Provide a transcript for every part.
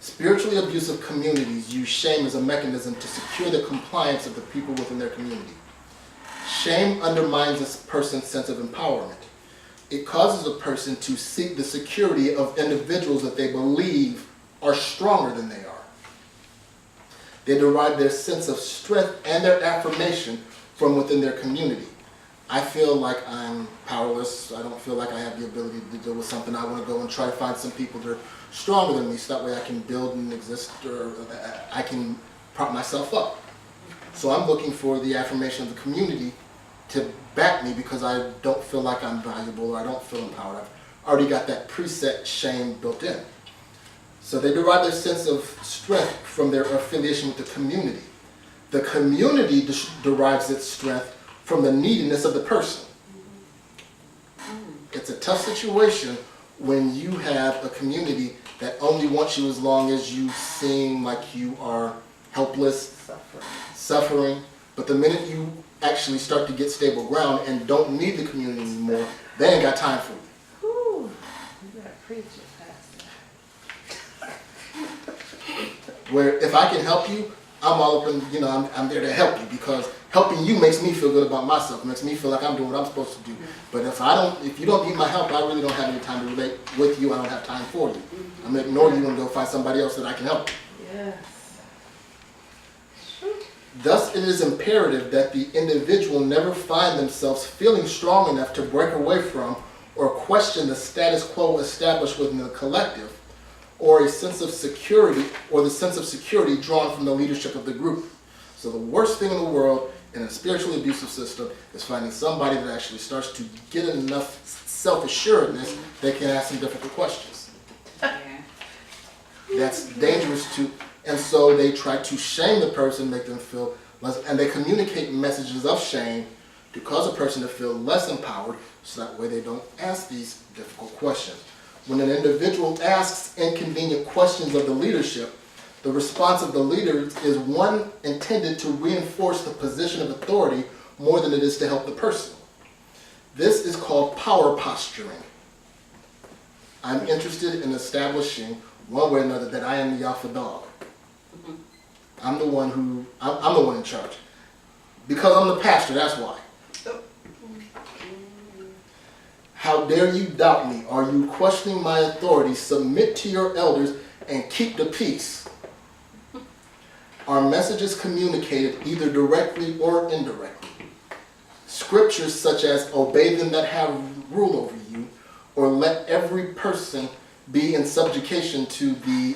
Spiritually abusive communities use shame as a mechanism to secure the compliance of the people within their community. Shame undermines a person's sense of empowerment. It causes a person to seek the security of individuals that they believe are stronger than they are. They derive their sense of strength and their affirmation from within their community. I feel like I'm powerless. I don't feel like I have the ability to deal with something. I want to go and try to find some people that are stronger than me so that way I can build and exist, or I can prop myself up. So I'm looking for the affirmation of the community to back me because I don't feel like I'm valuable or I don't feel empowered. I've already got that preset shame built in. So they derive their sense of strength from their affiliation with the community. The community derives its strength from the neediness of the person. It's a tough situation when you have a community that only wants you as long as you seem like you are helpless, suffering. But the minute you actually start to get stable ground and don't need the community anymore, they ain't got time for you. Ooh, you gotta preach it, Pastor. Where if I can help you, I'm all up in, I'm there to help you because helping you makes me feel good about myself, makes me feel like I'm doing what I'm supposed to do. But if you don't need my help, I really don't have any time to relate with you. I don't have time for you. I'm gonna ignore you and go find somebody else that I can help. Yes. Thus, it is imperative that the individual never find themselves feeling strong enough to break away from or question the status quo established within the collective, or a sense of security, or the sense of security drawn from the leadership of the group. So the worst thing in the world in a spiritually abusive system is finding somebody that actually starts to get enough self-assuredness they can ask some difficult questions. That's dangerous too. And so they try to shame the person, make them feel less, and they communicate messages of shame to cause a person to feel less empowered, so that way they don't ask these difficult questions. When an individual asks inconvenient questions of the leadership, the response of the leader is one intended to reinforce the position of authority more than it is to help the person. This is called power posturing. I'm interested in establishing one way or another that I am the alpha dog. I'm the one in charge. Because I'm the pastor, that's why. How dare you doubt me? Are you questioning my authority? Submit to your elders and keep the peace. Our message is communicated either directly or indirectly. Scriptures such as obey them that have rule over you, or let every person be in subjugation to the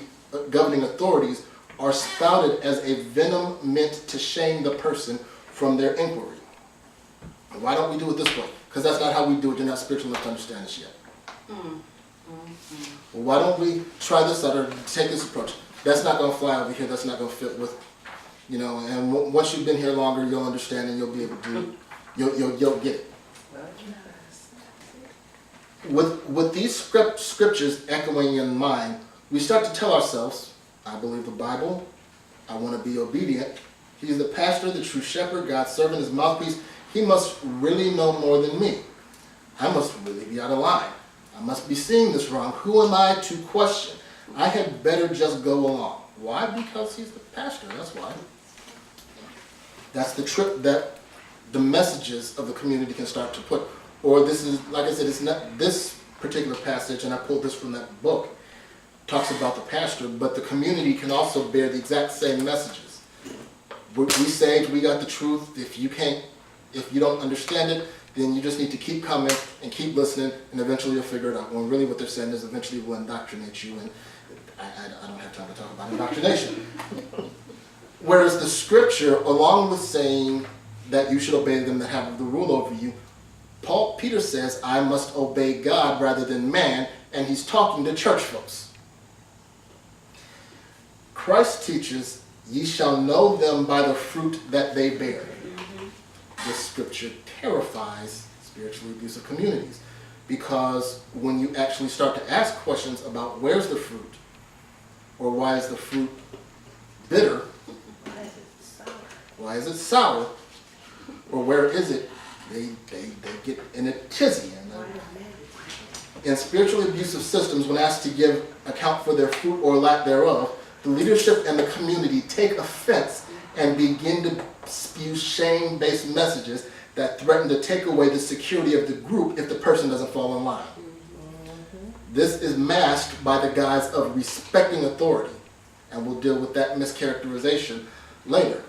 governing authorities, are spouted as a venom meant to shame the person from their inquiry. Why don't we do it this way? Because that's not how we do it. You're not spiritual enough to understand this yet. Well, why don't we try this out or take this approach? That's not going to fly over here. That's not going to fit with, and once you've been here longer, you'll understand and you'll be able to, you'll get it. With these scriptures echoing in mind, we start to tell ourselves, I believe the Bible, I want to be obedient. He's the pastor, the true shepherd, God's servant, his mouthpiece. He must really know more than me. I must really be out of line. I must be seeing this wrong. Who am I to question? I had better just go along. Why? Because he's the pastor, that's why. That's the trip that the messages of the community can start to put. Or this is, like I said, it's not this particular passage, and I pulled this from that book, talks about the pastor, but the community can also bear the exact same messages. We say we got the truth. If you don't understand it, then you just need to keep coming and keep listening, and eventually you'll figure it out. When really what they're saying is eventually we'll indoctrinate you, and I don't have time to talk about indoctrination. Whereas the scripture, along with saying that you should obey them that have the rule over you, Peter says, I must obey God rather than man, and he's talking to church folks. Christ teaches, ye shall know them by the fruit that they bear. This scripture terrifies spiritually abusive communities, because when you actually start to ask questions about where's the fruit, or why is the fruit bitter, why is it sour, or where is it, they get in a tizzy. In spiritually abusive systems, when asked to give account for their fruit or lack thereof, the leadership and the community take offense and begin to spew shame-based messages that threaten to take away the security of the group if the person doesn't fall in line. This is masked by the guise of respecting authority, and we'll deal with that mischaracterization later.